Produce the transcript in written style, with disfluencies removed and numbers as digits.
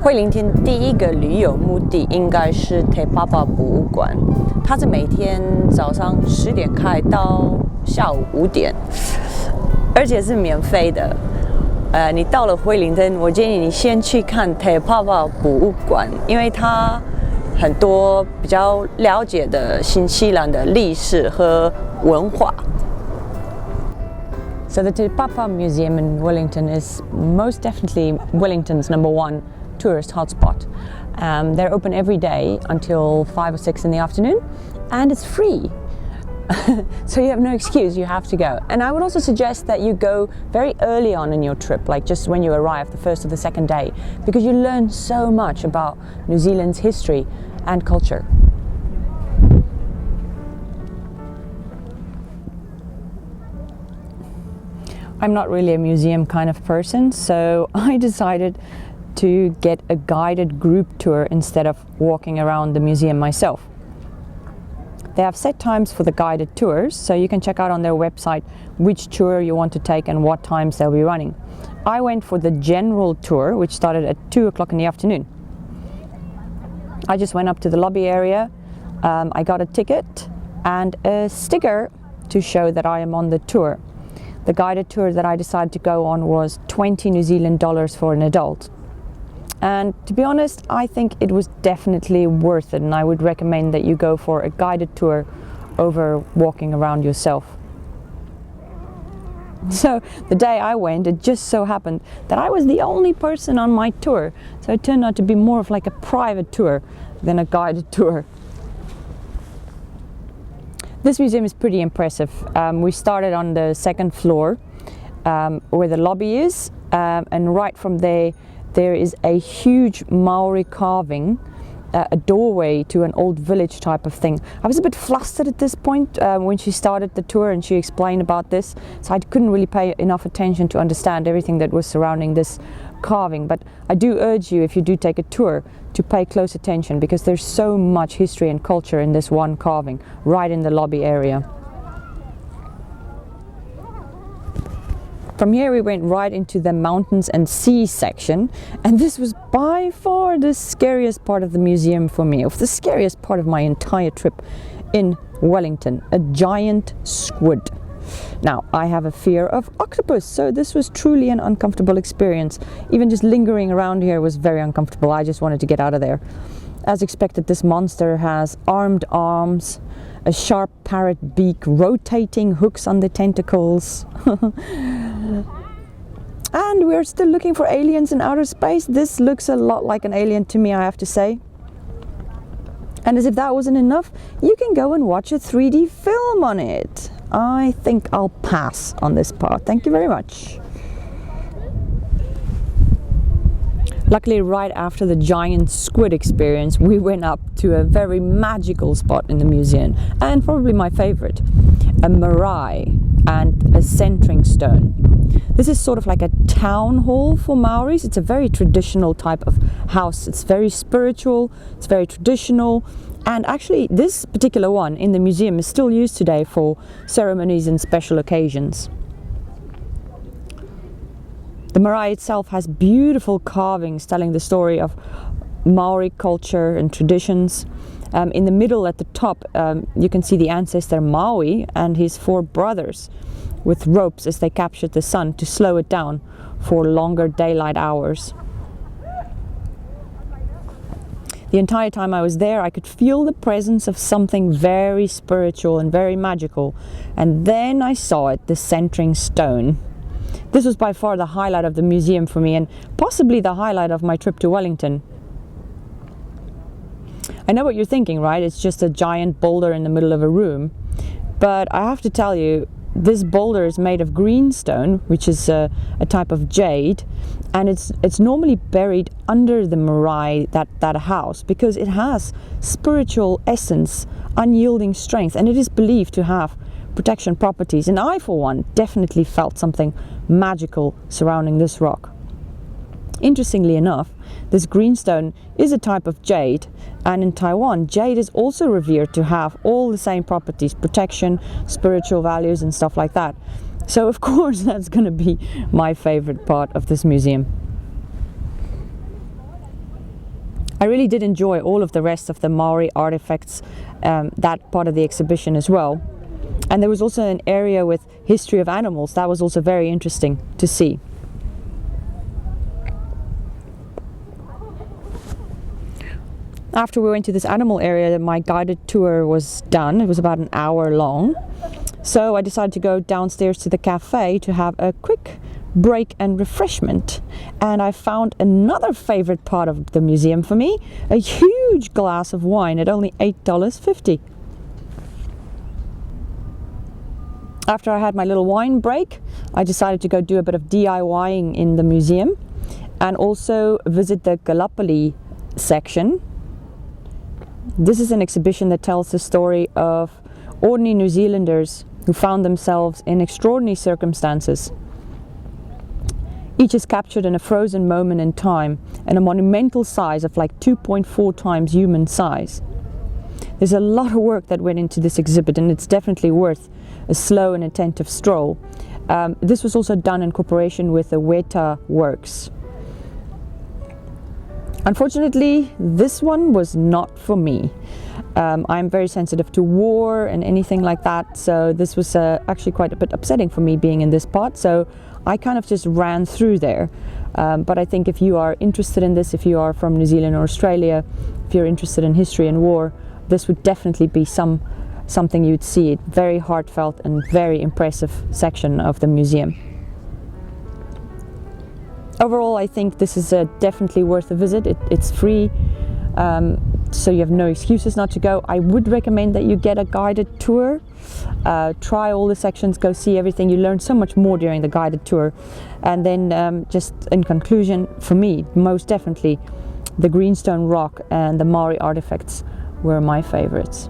惠灵顿第一个旅游目的应该是 LvTw 博物馆，它是每天早上10点开到下午5点，而且是免费的。你到了惠灵顿，我建议你先去看 LvTw 博物馆，因为它很多比较了解的新西兰的历史和文化。So the LvTw Museum in Wellington is most definitely Wellington's #1 tourist hotspot. They're open every day until 5 or 6 in the afternoon, and it's free. So you have no excuse, you have to go. And I would also suggest that you go very early on in your trip, like just when you arrive, the first or the second day, because you learn so much about New Zealand's history and culture. I'm not really a museum kind of person, so I decided to get a guided group tour instead of walking around the museum myself. They have set times for the guided tours, so you can check out on their website which tour you want to take and what times they'll be running. I went for the general tour, which started at 2 o'clock in the afternoon. I just went up to the lobby area, I got a ticket and a sticker to show that I am on the tour. The guided tour that I decided to go on was $20 New Zealand for an adult. And to be honest, I think it was definitely worth it, and I would recommend that you go for a guided tour over walking around yourself. So the day I went, it just so happened that I was the only person on my tour, so it turned out to be more of like a private tour than a guided tour. This museum is pretty impressive. We started on the 2nd floor where the lobby is, and right from there is a huge Maori carving, a doorway to an old village type of thing. I was a bit flustered at this point when she started the tour and she explained about this, so I couldn't really pay enough attention to understand everything that was surrounding this carving. But I do urge you, if you do take a tour, to pay close attention, because there's so much history and culture in this one carving right in the lobby area. From here we went right into the mountains and sea section, and this was by far the scariest part of the museum for me, or the scariest part of my entire trip in Wellington, a giant squid. Now, I have a fear of octopus, so this was truly an uncomfortable experience. Even just lingering around here was very uncomfortable. I just wanted to get out of there. As expected, this monster has armed arms, a sharp parrot beak, rotating hooks on the tentacles. And we're still looking for aliens in outer space. This looks a lot like an alien to me, I have to say. And as if that wasn't enough, you can go and watch a 3D film on it. I think I'll pass on this part. Thank you very much. Luckily, right after the giant squid experience, we went up to a very magical spot in the museum, and probably my favorite, a marae and a centering stone. This is sort of like a town hall for Maoris. It's a very traditional type of house. It's very spiritual, it's very traditional, and actually this particular one in the museum is still used today for ceremonies and special occasions. The marae itself has beautiful carvings telling the story of Maori culture and traditions. In the middle at the top you can see the ancestor Maui and his 4 brothers with ropes as they captured the sun to slow it down for longer daylight hours. The entire time I was there, I could feel the presence of something very spiritual and very magical, and then I saw it, the centering stone. This was by far the highlight of the museum for me, and possibly the highlight of my trip to Wellington. I know what you're thinking, right? It's just a giant boulder in the middle of a room, but I have to tell you, this boulder is made of greenstone, which is a type of jade, and it's normally buried under the marae, that house, because it has spiritual essence, unyielding strength, and it is believed to have protection properties. And I, for one, definitely felt something magical surrounding this rock. Interestingly enough, this greenstone is a type of jade, and in Taiwan, jade is also revered to have all the same properties, protection, spiritual values and stuff like that. So of course that's going to be my favorite part of this museum. I really did enjoy all of the rest of the Maori artifacts, that part of the exhibition as well. And there was also an area with history of animals. That was also very interesting to see. After we went to this animal area, my guided tour was done. It was about an hour long. So I decided to go downstairs to the cafe to have a quick break and refreshment. And I found another favorite part of the museum for me, a huge glass of wine at only $8.50. After I had my little wine break, I decided to go do a bit of DIYing in the museum and also visit the Gallipoli section. This is an exhibition that tells the story of ordinary New Zealanders who found themselves in extraordinary circumstances. Each is captured in a frozen moment in time and a monumental size of like 2.4 times human size. There's a lot of work that went into this exhibit, and it's definitely worth a slow and attentive stroll. This was also done in cooperation with the Weta Works. Unfortunately, this one was not for me. I'm very sensitive to war and anything like that, so this was actually quite a bit upsetting for me being in this part, so I kind of just ran through there. But I think if you are interested in this, if you are from New Zealand or Australia, if you're interested in history and war, this would definitely be something you'd see. It very heartfelt and very impressive section of the museum. Overall, I think this is definitely worth a visit. It's free, so you have no excuses not to go. I would recommend that you get a guided tour. Try all the sections, go see everything. You learn so much more during the guided tour. And then just in conclusion, for me, most definitely, the greenstone rock and the Maori artifacts were my favorites.